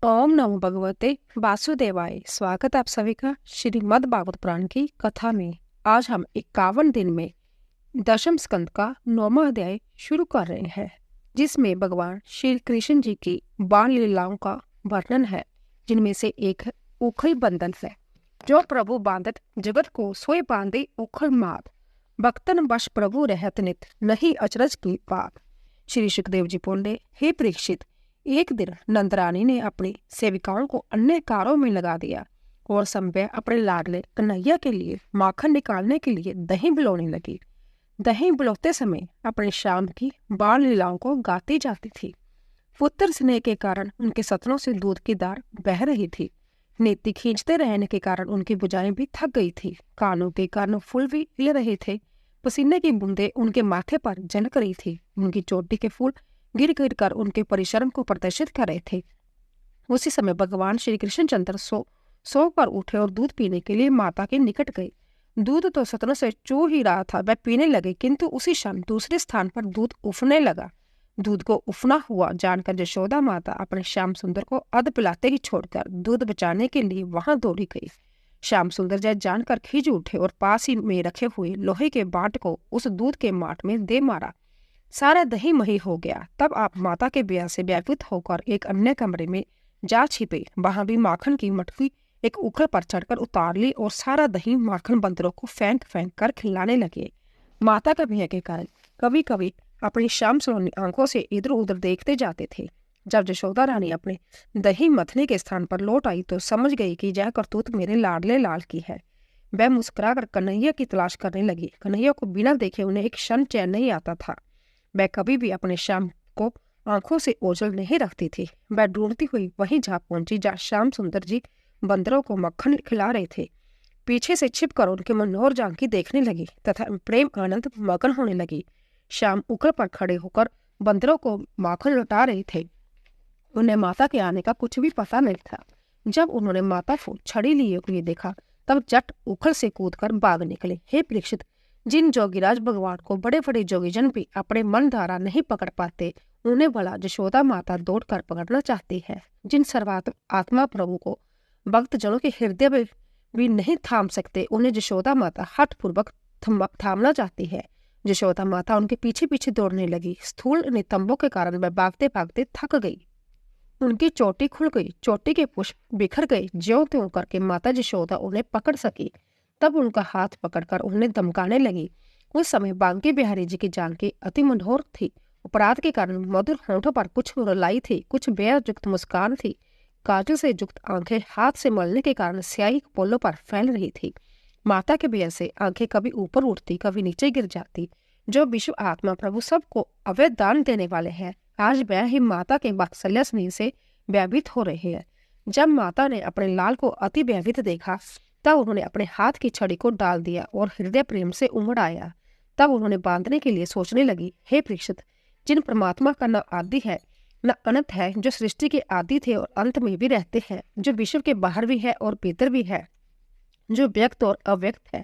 ओम नमो भगवते वासुदेवाय। स्वागत है आप सभी का श्रीमद् भागवत पुराण की कथा में। आज हम 51 दिन में दशम स्कंद का 9वां अध्याय शुरू कर रहे हैं, जिसमें भगवान श्री कृष्ण जी की बाल लीलाओं का वर्णन है, जिनमें से एक है उखल बंधन है। जो प्रभु बांधत जगत को सोए बांधे उखल मात, भक्तन वश प्रभु रहत नित, नहीं अचरज की बात। श्री सुखदेव जी बोले, हे परीक्षित, एक दिन नंदरानी ने अपनी सेविकाओं को अन्य कारों में लगा दिया और संभ्या अपने लाडले कन्हैया के लिए माखन निकालने के लिए दही बिलोने लगी। दही बिलोते समय अपने श्याम की बाल लीलाओं को गाती जाती थी। पुत्र स्नेह के कारण उनके सतनों से दूध की धार बह रही थी। नेति खींचते रहने के कारण उनकी भुजाएं भी थक गई थी। कानों के कारण फूल भी हिल रहे थे। पसीने की बूंदें उनके माथे पर झलक रही थी। उनकी चोटी के फूल गिर गिर कर उनके परिश्रम को प्रदर्शित कर रहे थे। उसी समय भगवान श्री कृष्णचंद्र सो कर उठे और दूध पीने के लिए माता के निकट गए। दूध तो सतनों से चू ही रहा था, वह पीने लगे, किंतु उसी क्षण दूसरे स्थान पर दूध उफने लगा। दूध को उफना हुआ जानकर यशोदा माता अपने श्याम सुंदर को अध पिलाते ही छोड़कर दूध बचाने के लिए वहां दौड़ी गई। श्याम सुंदर जय जानकर खींच उठे और पास ही में रखे हुए लोहे के बाट को उस दूध के माट में दे मारा। सारा दही मही हो गया। तब आप माता के ब्याह से व्याकुत होकर एक अन्य कमरे में जा छिपे। वहां भी माखन की मटकी एक उखल पर चढ़कर उतार ली और सारा दही माखन बंदरों को फेंक फेंक कर खिलाने लगे। माता का ब्याह के कारण कभी कभी अपनी शाम सलोनी आंखों से इधर उधर देखते जाते थे। जब यशोदा रानी अपने दही मथने के स्थान पर लौट आई तो समझ गई कि यह करतूत मेरे लाडले लाल की है। वह मुस्कुरा कर कन्हैया की तलाश करने लगी। कन्हैया को बिना देखे उन्हें एक क्षण चैन नहीं आता था। वह कभी भी अपने श्याम को आंखों से ओझल नहीं रखती थी। वह ढूंढती हुई वहीं जा पहुंची जहाँ श्याम सुंदर जी बंदरों को मक्खन खिला रहे थे। पीछे से छिपकर उनके मनोहर झांकी देखने लगी तथा प्रेम आनंद मगन होने लगी। श्याम उखल पर खड़े होकर बंदरों को माखन लौटा रहे थे। उन्हें माता के आने का कुछ भी पता नहीं था। जब उन्होंने माता को छड़ी लिए हुए देखा तब जट उखल से कूदकर भाग निकले। हे परीक्षित, जिन जोगीराज भगवान को बड़े बड़े जोगीजन भी अपने मन धारा नहीं पकड़ पाते, उन्हें भला यशोदा माता दौड़कर पकड़ना चाहती है। जिन सर्वात्म आत्मा प्रभु को भक्त जनों के हृदय में भी नहीं थाम सकते, उन्हें यशोदा माता हठपूर्वक थामना चाहती है। यशोदा माता उनके पीछे पीछे दौड़ने लगी। स्थूल नितंबों के कारण वह भागते भागते थक गई। उनकी चोटी खुल गई, चोटी के पुष्प बिखर गए। ज्यों त्यों करके माता यशोदा उन्हें पकड़ सकी। तब उनका हाथ पकड़कर उन्हें धमकाने लगी। उस समय बांके बिहारी जी की जानकी अति मनोहर थी। अपराध के कारण मधुर होंठों पर कुछ रुलाई थी, कुछ बेर युक्त मुस्कान थी। काजल से युक्त आंखें हाथ से मलने के कारण स्याही पोलों पर फैल रही थी। माता के बेर से आंखें कभी ऊपर उठती, कभी नीचे गिर जाती। जो विश्व आत्मा प्रभु सबको अवैध दान देने वाले हैं, आज वह ही माता के वात्सल्य स्नेह से व्याभित हो रहे हैं। जब माता ने अपने लाल को अति व्याभित देखा तब उन्होंने अपने हाथ की छड़ी को डाल दिया और हृदय प्रेम से उमड़ आया। तब उन्होंने बांधने के लिए सोचने लगी, हे परीक्षित, जिन परमात्मा का न आदि है न अनंत है, जो सृष्टि के आदि थे और अंत में भी रहते हैं, जो विश्व के बाहर भी है और भीतर भी है, जो व्यक्त और अव्यक्त है,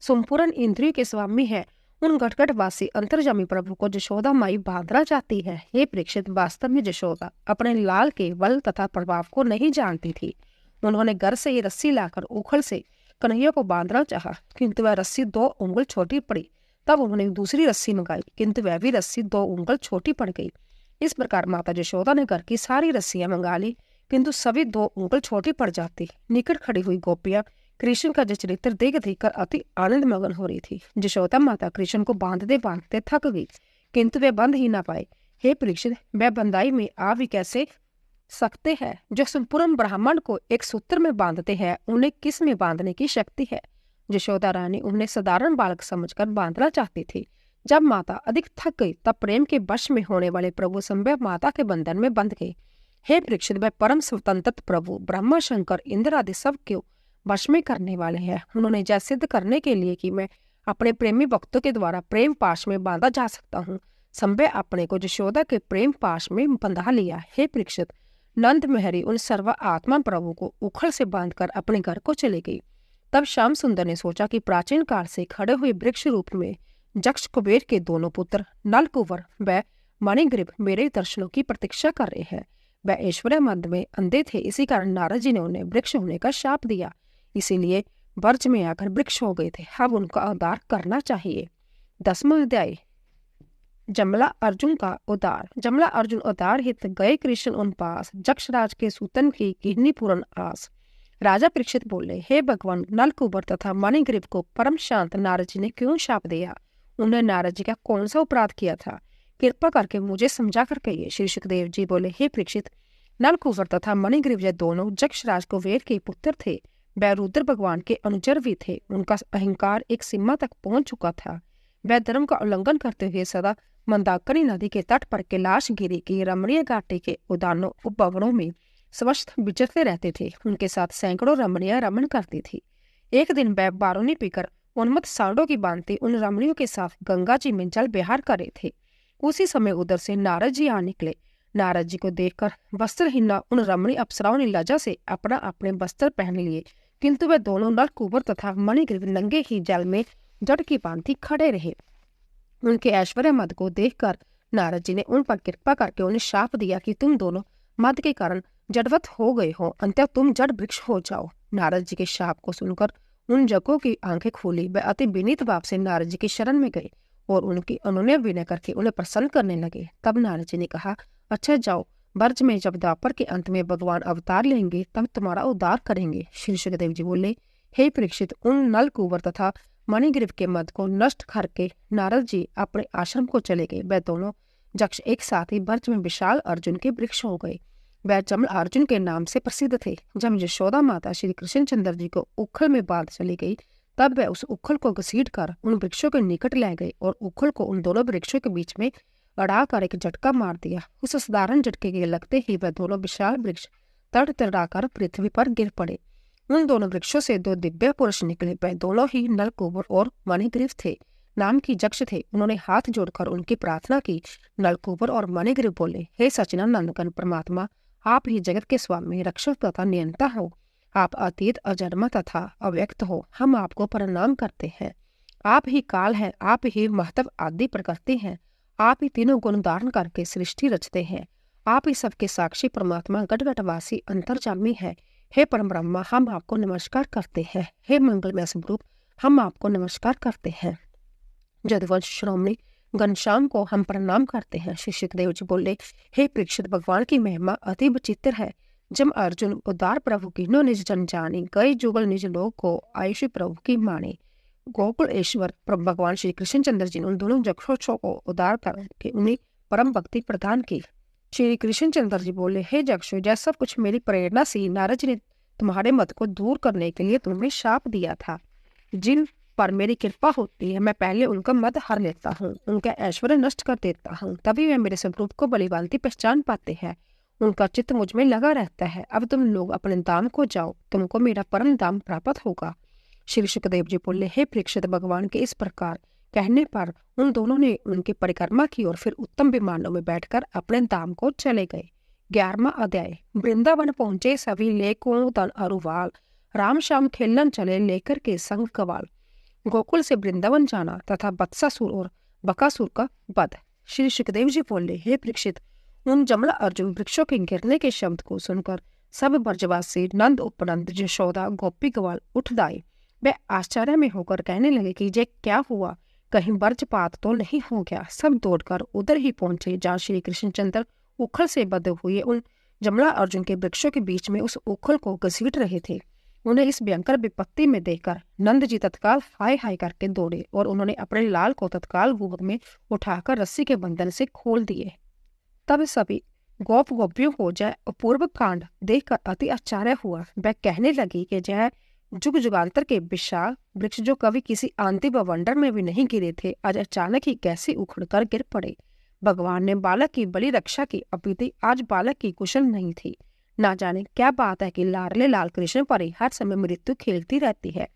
संपूर्ण इंद्रियों के स्वामी है, उन घटघटवासी अंतर्जामी प्रभु को यशोदा माई बांधना चाहती है। हे परीक्षित, वास्तव में यशोदा अपने लाल के बल तथा प्रभाव को नहीं जानती थी। उन्होंने घर से ही रस्सी लाकर उखल से कन्हैया को बांधना चाहा, किंतु वह रस्सी 2 उंगल छोटी पड़ी। तब उन्होंने दूसरी रस्सी मंगाई, किंतु वह भी रस्सी 2 उंगल छोटी पड़ गई। इस प्रकार माता यशोदा ने घर की सारी रस्सियां मंगा ली, किंतु सभी 2 उंगल छोटी पड़ जाती। निकट खड़ी हुई गोपियां कृष्ण का चरित्र देख देखकर अति आनंद मगन हो रही थी। यशोदा माता कृष्ण को बांधते बांधते थक गई, किंतु वे बंध ही ना पाए। हे परीक्षित, वह बंदाई में आ भी कैसे सकते हैं? जो संपूर्ण ब्राह्मण को एक सूत्र में बांधते हैं, उन्हें किस में बांधने की शक्ति है? यशोदा रानी उन्हें साधारण बालक समझकर बांधना चाहती थी। जब माता अधिक थक गई तब प्रेम के वश में होने वाले प्रभु संभव माता के बंधन में बंध गए। हे परीक्षित, वह परम स्वतंत्र प्रभु ब्रह्मा शंकर इंद्र आदि सब क्यों वश में करने वाले हैं। उन्होंने जय सिद्ध करने के लिए कि मैं अपने प्रेमी भक्तों के द्वारा प्रेम पाश में बांधा जा सकता हूँ, संभव अपने को यशोदा के प्रेम पाश में बंधा लिया। हे परीक्षित, नंद मेहरी उन सर्व आत्मा प्रभु को उखल से बांधकर अपने घर को चले गई। तब श्याम सुंदर ने सोचा कि प्राचीन काल से खड़े हुए वृक्ष रूप में जक्ष कुबेर के दोनों पुत्र नल कुंवर व मणिग्रीव मेरे दर्शनों की प्रतीक्षा कर रहे हैं। वह ऐश्वर्य मद में अंधे थे, इसी कारण नारद जी ने उन्हें वृक्ष होने का शाप दिया, इसीलिए वर्ज में आकर वृक्ष हो गए थे। अब उनका उद्धार करना चाहिए। 10वां अध्याय जमला अर्जुन का उद्धार। जमला अर्जुन उद्धार हित गए कृष्ण उन पास, जक्षराज के सूतन की किन्नी पूर्ण आस। राजा परीक्षित बोले, हे भगवान, नलकूबर तथा मणिग्रीव को परम शांत नारद जी ने क्यों शाप दिया? उन्होंने नारद जी का कौन सा अपराध किया था? कृपा करके मुझे समझा कर कहिए। श्री सुखदेव जी बोले, हे परीक्षित, नलकूबर तथा मणिग्रीव ये दोनों जक्षराज कुबेर के पुत्र थे। वह रुद्र भगवान के अनुचर भी थे। उनका अहंकार एक सीमा तक पहुंच चुका था। वह धर्म का उल्लंघन करते हुए सदा मंदाकिनी नदी के तट पर कैलाश गिरी की रमणीय घाटी के उद्यानों उपवनों में स्वस्थ विचरते रहते थे। उनके साथ सैकड़ों रमणियां रमण करती थी। एक दिन वह बारूनी पीकर उन्मत्त सांडों की भांति उन रमणियों के साथ गंगा जी में जल विहार कर रहे थे। उसी समय उधर से नारद जी आ निकले। नारद जी को देखकर वस्त्रहीना उन रमणी अप्सराओं ने लज्जा से अपना अपने वस्त्र पहन लिए, किंतु वे दोनों नलकूबर तथा मणिग्रीव नंगे ही जल में जड़ की भांति खड़े रहे। उनके ऐश्वर्य मद को देखकर नारद जी ने उन पर कृपा करके उन्हें शाप दिया कि तुम दोनों मद के कारण जड़वत हो गए हो, अंततः तुम जड़ वृक्ष हो जाओ। नारद जी के शाप को सुनकर उन जगों की आंखें खुली। वे अति विनीत भाव से नारद जी की शरण में गए और उनकी अनुनय विनय करके उन्हें प्रसन्न करने लगे। तब नारद जी ने कहा, अच्छा जाओ, ब्रज में जब द्वापर के अंत में भगवान अवतार लेंगे तब तुम्हारा उद्धार करेंगे। श्री सुखदेव जी बोले, हे परीक्षित, उन नलकूबर तथा मणिग्रीव के मद को नष्ट करके नारद जी अपने आश्रम को चले गए। वह दोनों जक्ष एक साथ ही ब्रज में विशाल अर्जुन के वृक्ष हो गए। वह जमल अर्जुन के नाम से प्रसिद्ध थे। जब यशोदा माता श्री कृष्ण चंद्र जी को उखल में बांध चली गई, तब वह उस उखल को घसीट कर उन वृक्षों के निकट ले गए और उखल को उन दोनों वृक्षों के बीच में अड़ा कर एक झटका मार दिया। उस साधारण झटके के लगते ही वह दोनों विशाल वृक्ष तड़तड़ाकर पृथ्वी पर गिर पड़े। उन दोनों वृक्षों से दो दिव्य पुरुष निकले। वह दोनों ही नलकूबर और मणिग्रीव थे, नाम की जक्ष थे। उन्होंने हाथ जोड़कर उनकी प्रार्थना की। नलकूबर और मणिग्रीव बोले, हे सच्चिदानंद परमात्मा, आप ही जगत के स्वामी, रक्षक तथा नियंता हो। आप अतीत, अजन्मा तथा अव्यक्त हो। हम आपको प्रणाम करते हैं। आप ही काल है, आप ही महत्व आदि प्रकृति हैं। आप ही तीनों गुण धारण करके सृष्टि रचते हैं। आप ही सबके साक्षी परमात्मा, गटगटवासी, अंतर्जामी है। हे परम ब्रह्मा, हम आपको नमस्कार करते हैं। हे मंगलमय स्वरूप, हम आपको नमस्कार करते हैं। जदुवंश श्रोमणी घनश्याम को हम प्रणाम करते हैं। श्री सुखदेव जी बोले, हे परीक्षित, भगवान की महिमा अति विचित्र है। जब अर्जुन उदार प्रभु की नो निज जन जानी, गए जुगल निज लोक को आयुषी प्रभु की माने। गोकुल ईश्वर भगवान श्री कृष्ण चंद्र जी ने उन दोनों जक्षों को उदार करके उन्हें परम भक्ति प्रदान की। श्री कृष्ण चंद्र जी बोले, हे जक्षो, जय सब कुछ मेरी प्रेरणा से नारद जी ने तुम्हारे मत को दूर करने के लिए तुम्हें शाप दिया था। जिन पर मेरी कृपा होती है, मैं पहले उनका मद हर लेता हूँ, उनका ऐश्वर्य नष्ट कर देता हूँ, तभी वे मेरे स्वरूप को बलिभांति पहचान पाते हैं। उनका चित्त मुझ में लगा रहता है। अब तुम लोग अपने धाम को जाओ, तुमको मेरा परम धाम प्राप्त होगा। श्री सुखदेव जी बोले, हे परीक्षित, भगवान के इस प्रकार कहने पर उन दोनों ने उनकी परिक्रमा की और फिर उत्तम विमानों में बैठकर अपने धाम को चले गए। 11वां अध्याय वृंदावन पहुंचे सभी लेको तन अरुवाल, राम श्याम खेलन चले लेकर के संग कवाल। गोकुल से वृंदावन जाना तथा बत्सासुर और बकासुर का वध। श्री सुखदेव जी बोले, हे परीक्षित, उन जमला अर्जुन वृक्षों के गिरने के शब्द को सुनकर सब ब्रजवासी नंद, उपनंद, यशोदा, गोपी ग्वाल उठ दाए। वे आश्चर्य में होकर कहने लगे कि ये क्या हुआ, कहीं वज्रपात तो नहीं हो गया। सब दौड़कर उधर ही पहुंचे जहाँ श्री कृष्णचंद्र उखल से बंधे हुए उन जमला अर्जुन के वृक्षों के बीच में उस उखल को घसीट रहे थे। उन्हें इस भयंकर विपत्ति में देखकर नंद जी तत्काल हाय हाय करके दौड़े और उन्होंने अपने लाल को तत्काल गोद में उठाकर रस्सी के बंधन से खोल दिए। तब सभी गोप गोपियों को जय अपूर्व कांड देखकर अति आश्चर्य हुआ। वह कहने लगी कि जय जुग जुगांतर के विशाल वृक्ष जो कभी किसी आंती बवंडर में भी नहीं गिरे थे, आज अचानक ही कैसे उखड़कर गिर पड़े। भगवान ने बालक की बड़ी रक्षा की, अपितु आज बालक की कुशल नहीं थी। ना जाने क्या बात है कि लाडले लाल कृष्ण पर ही हर समय मृत्यु खेलती रहती है।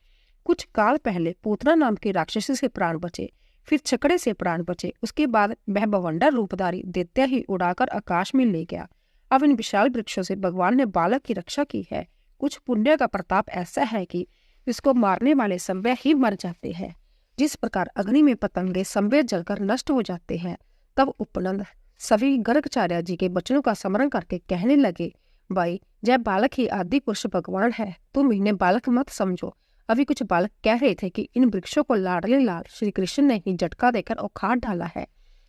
कुछ काल पहले पूतना नाम के राक्षसी से प्राण बचे, फिर छकड़े से प्राण बचे, उसके बाद वह बवंडर रूपधारी दैत्य ही उड़ाकर आकाश में ले गया। अब इन विशाल वृक्षों से भगवान ने बालक की रक्षा की है। कुछ पुण्य का प्रताप ऐसा है कि इसको मारने वाले संवय ही मर जाते हैं। जिस प्रकार अग्नि में पतंगे संवय जलकर नष्ट हो जाते हैं, तब उपनंद सभी गर्गाचार्य जी के वचनों का स्मरण करके कहने लगे, भाई जय बालक ही आदि पुरुष भगवान है, तुम इन्हें बालक मत समझो। अभी कुछ बालक कह रहे थे कि इन वृक्षों को लाडले लाल श्री कृष्ण ने ही झटका देकर उखाड़ डाला है।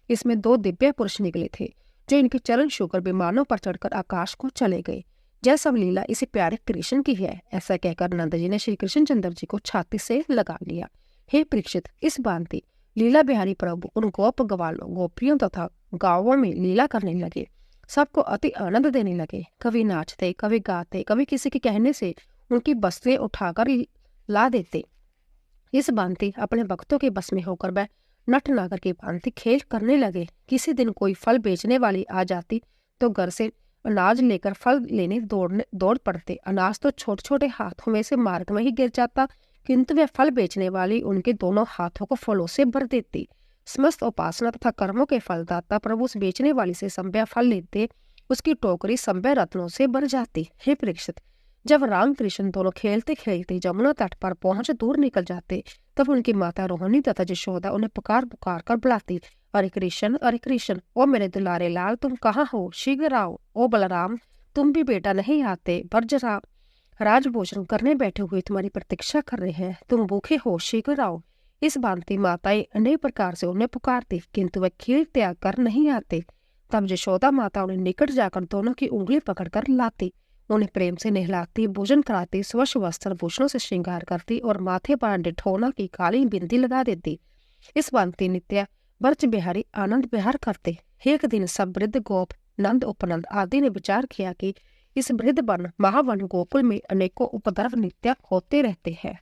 इसमें 2 दिव्य पुरुष निकले थे जो इनके चरण छूकर विमानों पर चढ़कर आकाश को चले गए। जय सब लीला इसी प्यारे कृष्ण की है। ऐसा कहकर नंद जी ने श्री कृष्ण चंद्र जी को छाती से लगा लिया। हे परीक्षित, इस भांति लीला बिहारी प्रभु उन गोप ग्वालों, गोपियों तथा गांवों में लीला करने लगे। सबको अति आनंद देने लगे। कभी नाचते, कभी गाते, कभी किसी के कहने से उनकी वस्तुएं उठाकर ला देते। इस भांति अपने भक्तों के बस में होकर वह नट नागर की भांति खेल करने लगे। किसी दिन कोई फल बेचने वाली आ जाती तो घर से अनाज लेकर फल लेने दौड़ पड़ते। अनाज तो छोटे छोटे हाथों में से मार्ग में ही गिर जाता, किंतु वह फल बेचने वाली उनके दोनों हाथों को फलों से भर देती। समस्त उपासना तथा कर्मों के फलदाता प्रभु उस बेचने वाली से संभ्य फल लेते, उसकी टोकरी संभ्य रत्नों से भर जाती। हे परीक्षित, जब राम कृष्ण दोनों खेलते खेलते जमुना तट पर पहुंच दूर निकल जाते, तब उनकी माता रोहिणी तथा यशोदा उन्हें पुकार पुकार कर बुलाती, अरे कृष्ण, ओ मेरे दुलारे लाल, तुम कहाँ हो, शीघ्र आओ। ओ बलराम, तुम भी बेटा नहीं आते, बरजरा राज भोजन करने बैठे हुए तुम्हारी प्रतीक्षा कर रहे हैं, तुम भूखे हो, शीघ्र आओ। इस भांति माताएं अनेक प्रकार से उन्हें पुकारती, किंतु वे खीर त्याग कर नहीं आते। तब यशोदा माता उन्हें निकट जाकर दोनों की उंगली पकड़कर लाती, उन्हें प्रेम से नहलाती, भोजन कराती, स्वच्छ वस्त्र भूषणों से श्रृंगार करती और माथे पर डिठोना की काली बिंदी लगा देती। इस भांति नित्य ब्रज बिहारी आनंद विहार करते। एक दिन सब वृद्ध गोप, नंद, उपनंद आदि ने विचार किया कि इस वृद्ध वन महावन गोकुल में अनेकों उपद्रव नित्य होते रहते हैं,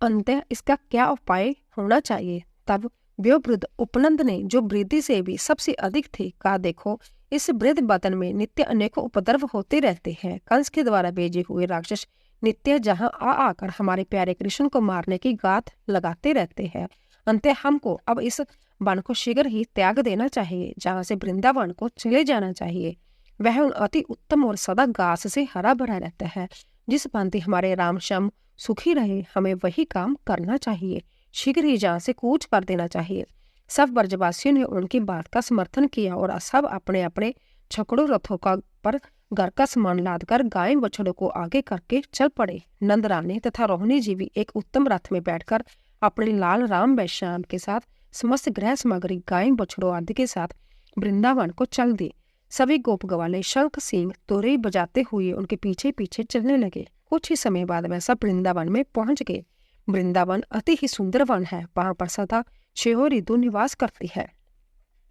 अंतः इसका क्या उपाय होना चाहिए। तब वृद्ध उपनंद ने, जो वृद्धि से भी सबसे अधिक थे, कहा, देखो इस वृद्ध वतन में नित्य अनेकों उपद्रव होते रहते हैं। कंस के द्वारा भेजे हुए राक्षस नित्य जहाँ आकर हमारे प्यारे कृष्ण को मारने की गाथ लगाते रहते हैं। अंतः हमको अब इस वन को शीघ्र ही त्याग देना चाहिए, जहाँ से वृंदावन को चले जाना चाहिए। वह अति उत्तम और सदा घास से हरा भरा रहता है। जिस भांति हमारे राम श्याम सुखी रहे, हमें वही काम करना चाहिए। शीघ्र ही जहाँ से कूच कर देना चाहिए। सब ब्रजवासियों ने उनकी बात का समर्थन किया और सब अपने अपने छकड़ों रथों का पर घर का सामान लादकर गाय बछड़ों को आगे करके चल पड़े। नंद रानी तथा रोहिणी जी भी एक उत्तम रथ में बैठकर अपने लाल राम व श्याम के साथ समस्त गृह सामग्री गाय बछड़ों आदि के साथ वृंदावन को चल दी। सभी गोप गवाले शंख सींग तुरई बजाते हुए उनके पीछे पीछे चलने लगे। कुछ ही समय बाद वह सब वृंदावन में पहुंच गए। वृंदावन अति ही सुंदर वन है, वहां पर सदा 6 ऋतु निवास करती है।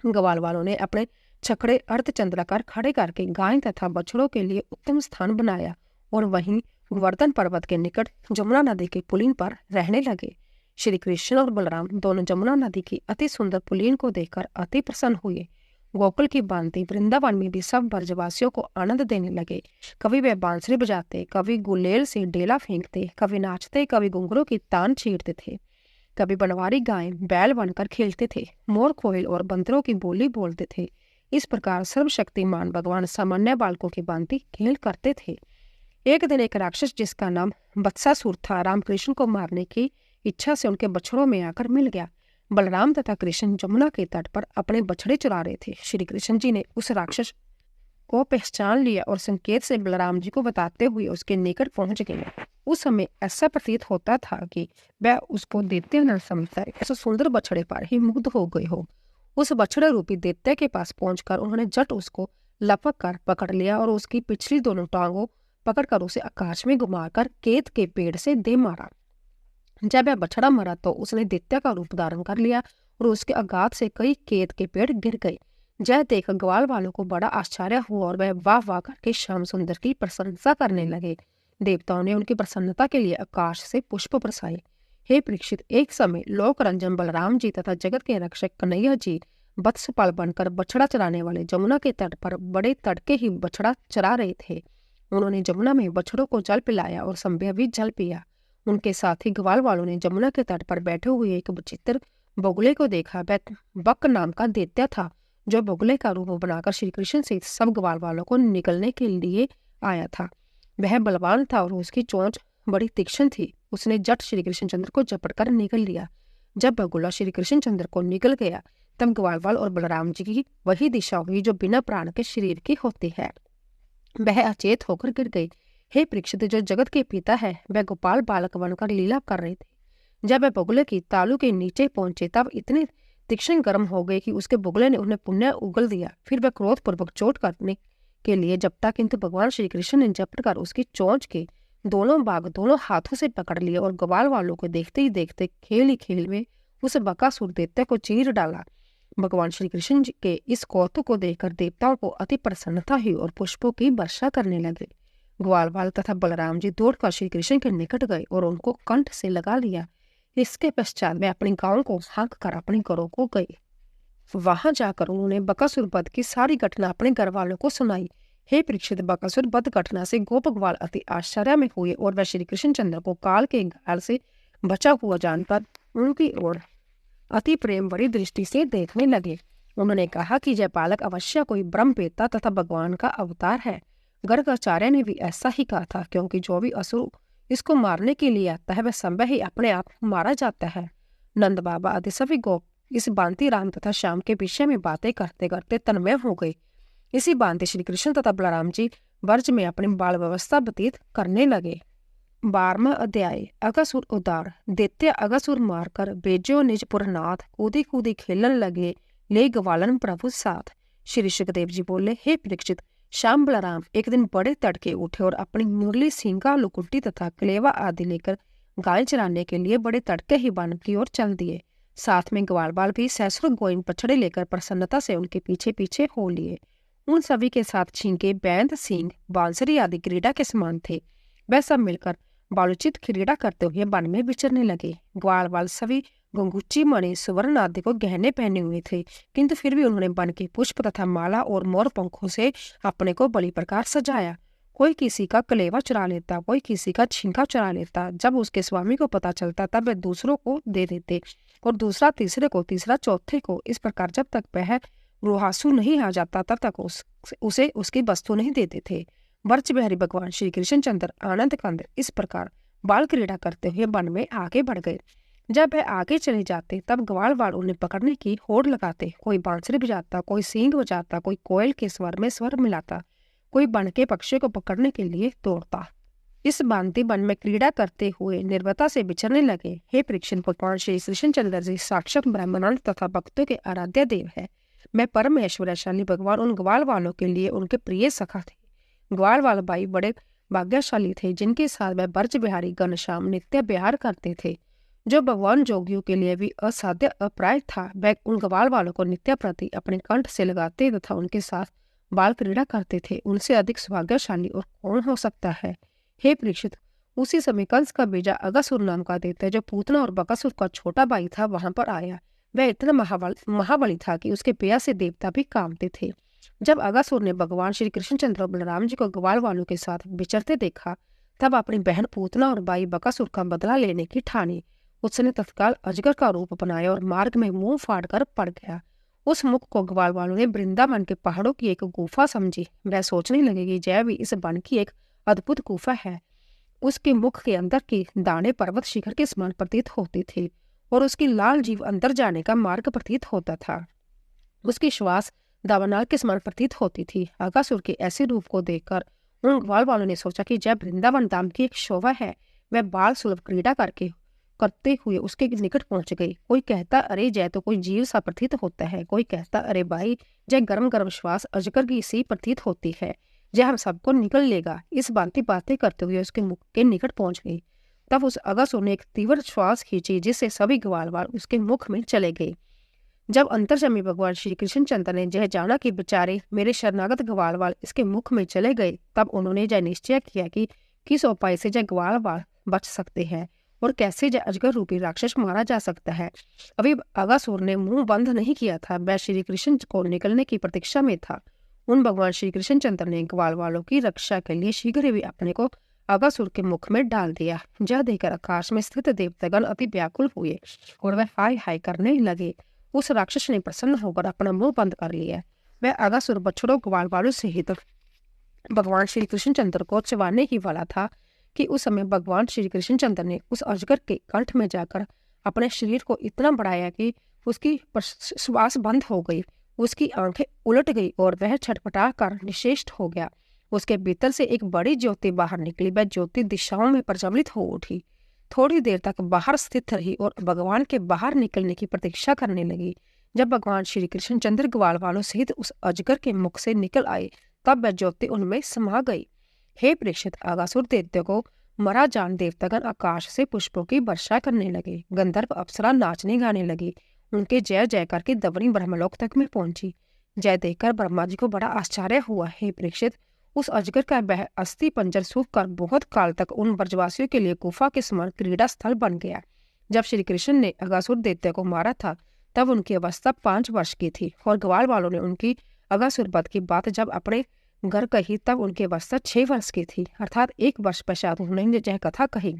ग्वाल वालों ने अपने छकड़े अर्धचंद्राकार खड़े करके गाय तथा बछड़ों के लिए उत्तम स्थान बनाया और वहीं गोवर्धन पर्वत के निकट जमुना नदी के पुलिन पर रहने लगे। श्री कृष्ण और बलराम दोनों जमुना नदी की अति सुंदर पुलिन को देखकर अति प्रसन्न हुए। गोकुल की भांति वृंदावन में भी सब ब्रजवासियों को आनंद देने लगे। कभी वे बांसुरी बजाते, कभी गुलेल से डेला फेंकते, कभी नाचते, कभी घुंघरू की तान छींटते थे, कभी बनवारी गाय बैल बनकर खेलते थे, मोर कोयल और बंदरों की बोली बोलते थे। इस प्रकार सर्वशक्तिमान भगवान सामान्य बालकों की भांति खेल करते थे। एक दिन एक राक्षस जिसका नाम बत्सासुर था, रामकृष्ण को मारने की इच्छा से उनके बछड़ों में आकर मिल गया। बलराम तथा कृष्ण जमुना के तट पर अपने बछड़े चुरा रहे थे। श्री कृष्ण जी ने उस राक्षस को पहचान लिया और संकेत से बलराम जी को बताते हुए उसके निकट पहुंच गए। उस समय ऐसा प्रतीत होता था कि वह उसको दैत्य न समझकर उस सुंदर बछड़े पर ही मुग्ध हो गए हो। उस बछड़े रूपी दैत्य के पास पहुंचकर उन्होंने झट उसको लपक कर पकड़ लिया और उसकी पिछली दोनों टांगों पकड़कर उसे आकाश में घुमाकर केत के पेड़ से दे मारा। जब वह बछड़ा मरा तो उसने दैत्य का रूप धारण कर लिया और उसके आघात से कई केत के पेड़ गिर गए। जय देख ग्वाल वालों को बड़ा आश्चर्य हुआ और वह वाह वाह करके श्याम सुंदर की प्रशंसा करने लगे। देवताओं ने उनकी प्रसन्नता के लिए आकाश से पुष्प बरसाए। हे परीक्षित, एक समय लोक रंजन बलराम जी तथा जगत के रक्षक कन्हैया जी वत्सपाल बनकर बछड़ा चराने वाले जमुना के तट पर बड़े तड़के ही बछड़ा चरा रहे थे। उन्होंने जमुना में बछड़ों को जल पिलाया और संभ्य भी जल पिया। उनके साथ ही ग्वाल वालों ने जमुना के तट पर बैठे हुए एक विचित्र बगुले को देखा। वह बक नाम का दैत्य था, जो बगुले का रूप बनाकर श्री कृष्ण से सब ग्वाल वालों को निकलने के लिए आया था। वह बलवान था और उसकी चोंच बड़ी तीक्ष्ण थी। उसने जट श्री कृष्ण चंद्र को झपट कर निकल लिया। जब बगुला श्री कृष्ण चंद्र को निकल गया तब ग्वालवाल और बलराम जी की वही दिशा हुई जो बिना प्राण के शरीर की होती है। वह अचेत होकर गिर गई। हे परीक्षित, जो जगत के पिता है वह गोपाल बालक बनकर लीला कर रहे थे। जब वह बगुले की तालू के नीचे पहुंचे तब इतने तीक्ष्ण गर्म हो गए कि उसके बगुले ने उन्हें पुनः उगल दिया। फिर वह क्रोधपूर्वक चोट करने के लिए जपटा, किंतु भगवान श्री कृष्ण ने झपट कर उसकी चोंच के दोनों भाग दोनों हाथों से पकड़ लिए और ग्वाल वालों को देखते ही देखते खेल ही खेल में उस बकासुर देवता को चीर डाला। भगवान श्री कृष्ण जी के इस कौतुक को देखकर देवताओं को अति प्रसन्नता हुई और पुष्पों की वर्षा करने लगे। ग्वालवाल तथा बलराम जी दौड़कर श्री कृष्ण के निकट गए और उनको कंठ से लगा लिया। इसके पश्चात वे अपनी गांव को हाँक कर अपने घरों को गए। वहां जाकर उन्होंने बकासुर वध की सारी घटना अपने घर वालों को सुनाई। हे परीक्षित, बकासुर वध घटना से गोप ग्वाल अति आश्चर्य में हुए और वह श्री कृष्ण चंद्र को काल के गाल से बचा हुआ जानकर उनकी ओर अति प्रेम बड़ी दृष्टि से देखने लगे। उन्होंने कहा कि यह बालक अवश्य कोई ब्रह्मवेत्ता तथा भगवान का अवतार है। गर्गाचार्य ने भी ऐसा ही कहा था, क्योंकि जो भी असुर इसको मारने के लिए आता है वह संभव ही अपने आप मारा जाता है। नंद बाबा आदि सभी गोप इस बांति राम तथा श्याम के विषय में बातें करते करते तन्मय हो गए। इसी बांति श्री कृष्ण तथा बलराम जी वर्ज में अपनी बाल व्यवस्था व्यतीत करने लगे। 12वां अध्याय। अगासुर उदार। दैत्य अगासुर मारकर बेजो निज पुरनाथ, कूदी कूदी खेलन लगे ले ग्वालन प्रभु साथ। श्री सुखदेव जी बोले, हे परीक्षित, श्याम बलराम एक दिन बड़े तड़के उठे और अपनी मुरली, सींगा, लुकुटी तथा कलेवा आदि लेकर गाय चराने के लिए बड़े तड़के ही वन की ओर चल दिए। साथ में ग्वालवाल भी सैसरों गोइन पछड़े लेकर प्रसन्नता से उनके पीछे पीछे हो लिए। उन सभी के साथ छींके, बैंद, सींग, बांसुरी आदि क्रीड़ा के समान थे। वह सब मिलकर बालुचित क्रीड़ा करते हुए वन में विचरने लगे। ग्वालवाल सभी गंगुची, मणि, सुवर्ण आदि को गहने पहने हुए थे, किंतु फिर भी उन्होंने वन के पुष्प तथा माला और मोर पंखों से अपने को बड़ी प्रकार सजाया। कोई किसी का कलेवा चुरा लेता, कोई किसी का छींका चुरा लेता। जब उसके स्वामी को पता चलता तब वह दूसरों को दे देते और दूसरा तीसरे को, तीसरा चौथे को। इस प्रकार जब तक वह रोहासु नहीं आ जाता तब तक उसे उसकी वस्तु नहीं देते थे। वर्ष बिहारी भगवान श्री कृष्ण चंद्र आनंद कंद इस प्रकार बाल क्रीड़ा करते हुए वन में आगे बढ़ गए। जब वह आगे चले जाते तब ग्वालवाल उन्हें पकड़ने की होड़ लगाते। कोई बांसुरी बजाता, कोई सींग बजाता, कोई कोयल के स्वर में स्वर मिलाता, कोई बन के पक्षी को पकड़ने के लिए दौड़ता। इस भांति वन में क्रीड़ा करते हुए निर्भयता से विचरने लगे। हे परीक्षित, भगवान श्री कृष्ण चंद्र जी साक्षात ब्रह्मानंद तथा भक्तों के आराध्य देव है। मैं परम ऐश्वर्यशाली भगवान उन ग्वाल वालों के लिए उनके प्रिय सखा थे। ग्वाल वाल भाई बड़े भाग्यशाली थे जिनके साथ वह ब्रज बिहारी घनश्याम नित्य विहार करते थे, जो भगवान जोगियों के लिए भी असाध्य अप्राय था। वह उन ग्वाल वालों को नित्य प्रति अपने कंठ से लगाते तथा उनके साथ बाल क्रीड़ा करते थे। उनसे अधिक सौभाग्यशाली और कौन हो सकता है। हे परीक्षित, उसी समय कंस का बेटा अगासुर नाम का दैत्य, जो पूतना और बकासुर का छोटा भाई था, वहां पर आया। वह इतना महाबली था कि उसके पेया से देवता भी कांपते थे। जब अगासुर ने भगवान श्री कृष्ण चंद्र और बलराम जी को ग्वाल वालों के साथ विचरते देखा तब अपनी बहन पूतना और भाई बकासुर का बदला लेने की ठानी। उसने तत्काल अजगर का रूप बनाया और मार्ग में मुंह फाड़ कर पड़ गया। उस मुख को ग्वाल वालों ने वृंदावन के पहाड़ों की एक गुफा समझी। वह सोचने लगे कि जय भी इस वन की एक अद्भुत गुफा है। उसके मुख के अंदर की दाने पर्वत शिखर के समान प्रतीत होते थे और उसकी लाल जीव अंदर जाने का मार्ग प्रतीत होता था। उसकी श्वास दावानल के समान प्रतीत होती थी। अगासुर के ऐसे रूप को देखकर उन ग्वाल वालों ने सोचा कि जय वृंदावन धाम की एक शोभा है। वह बाल सुलभ क्रीड़ा करते हुए उसके निकट पहुंच गई। कोई कहता, अरे जय तो कोई जीव सा प्रतीत होता है। कोई कहता, अरे भाई जय गर्म गर्म श्वास अजगर की सी प्रतीत होती है, जय हम सबको निकल लेगा। इस बातें करते हुए उसके मुख के निकट पहुंच गई। तब उस अगासुर ने एक तीव्र श्वास खींची जिससे सभी ग्वालवाल उसके मुख में चले गए। जब अंतर्जामी भगवान श्री कृष्ण चंद्र ने यह जाना कि बेचारे मेरे शरणागत ग्वालवाल इसके मुख में चले गए, तब उन्होंने यह निश्चय किया कि किस उपाय से जय ग्वालवाल बच सकते हैं और कैसे जय अजगर रूपी राक्षस मारा जा सकता है। अभी अगासुर ने मुंह बंद नहीं किया था, वह श्री कृष्ण को निकलने की प्रतीक्षा में था। उन भगवान श्री कृष्ण चंद्र ने ग्वाल वालों की रक्षा के लिए शीघ्र ही अपने को अगासुर के मुख में डाल दिया। यह देखकर आकाश में स्थित देवतागण अति व्याकुल हुए और वह हाय हाय करने लगे। उस राक्षस ने प्रसन्न होकर अपना मुंह बंद कर लिया। वह अगासुर बछड़ों ग्वाल वालों सहित भगवान श्री कृष्ण चंद्र को चबाने ही वाला था कि उस समय भगवान श्री कृष्ण चंद्र ने उस अजगर के कंठ में जाकर अपने शरीर को इतना बढ़ाया कि उसकी श्वास बंद हो गई, उसकी आंखें उलट गई और वह छटपटा कर निशेष हो गया। उसके भीतर से एक बड़ी ज्योति बाहर निकली। वह ज्योति दिशाओं में प्रज्वलित हो उठी, थोड़ी देर तक बाहर स्थित रही और भगवान के बाहर निकलने की प्रतीक्षा करने लगी। जब भगवान श्री कृष्ण चंद्र ग्वाल वालों सहित उस अजगर के मुख से निकल आए, तब वह ज्योति उनमें समा गई। हे परीक्षित, अगासुर दैत्य को मरा जान देवतागण आकाश से पुष्पों की वर्षा करने लगे। गंधर्व अप्सरा नाचने गाने लगी। उनके जय जयकार की ध्वनि ब्रह्मलोक तक में पहुंची। जय देखकर ब्रह्मा जी को बड़ा आश्चर्य हुआ। हे परीक्षित, उस अजगर का वह अस्थि पंजर सूख कर बहुत काल तक उन ब्रजवासियों के लिए गुफा के समान क्रीड़ा स्थल बन गया। जब श्री कृष्ण ने अगासुर दैत्य को मारा था, तब उनकी अवस्था 5 वर्ष की थी और ग्वाल वालों ने उनकी अगासुर वध की बात जब अपने घर कही, तब उनकी अवस्था 6 वर्ष की थी। अर्थात 1 वर्ष पश्चात उन्होंने यह कथा कही।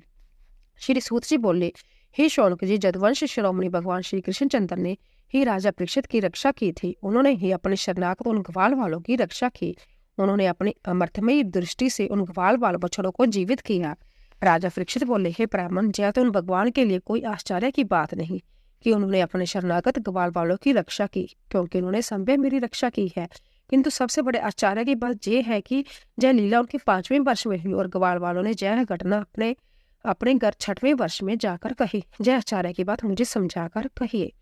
श्री सूत जी बोले, हे शौनक जी, जदवंश शिरोमणि भगवान श्री कृष्णचंद्र ने ही राजा परीक्षित की रक्षा की थी। उन्होंने ही अपने शरणागत उन ग्वाल वालों की रक्षा की। उन्होंने अपनी अमर्थमयी दृष्टि से उन ग्वाल वाल बछड़ों को जीवित किया। राजा परीक्षित बोले, हे ब्राह्मण, जय तो उन भगवान के लिए कोई आश्चर्य की बात नहीं कि उन्होंने अपने शरणागत ग्वाल वालों की रक्षा की, क्योंकि उन्होंने संभव मेरी रक्षा की है। किंतु सबसे बड़े आश्चर्य की बात यह है कि जय लीला उनके 5वें वर्ष में हुई और ग्वाल वालों ने जय घटना अपने घर 6वें वर्ष में जाकर कही। जय आचार्य की बात मुझे समझाकर कहिए।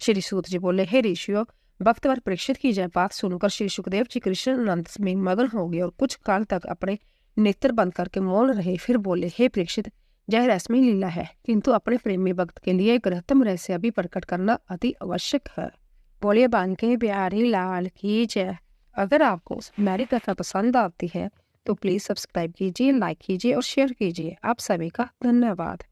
श्री सूत जी बोले, हे ऋषियों, भक्तवर परीक्षित की जय बात सुनकर श्री सुखदेव जी कृष्ण आनंद में मगन हो गए और कुछ काल तक अपने नेत्र बंद करके मौन रहे। फिर बोले, हे परीक्षित, जय रहस्यमय लीला है, किंतु अपने प्रेमी भक्त के लिए गृहतम रहस्य भी प्रकट करना अति आवश्यक है। बोलिए बांके बिहारी लाल की जय। अगर आपको मेरी कथा पसंद आती है तो प्लीज़ सब्सक्राइब कीजिए, लाइक कीजिए और शेयर कीजिए। आप सभी का धन्यवाद।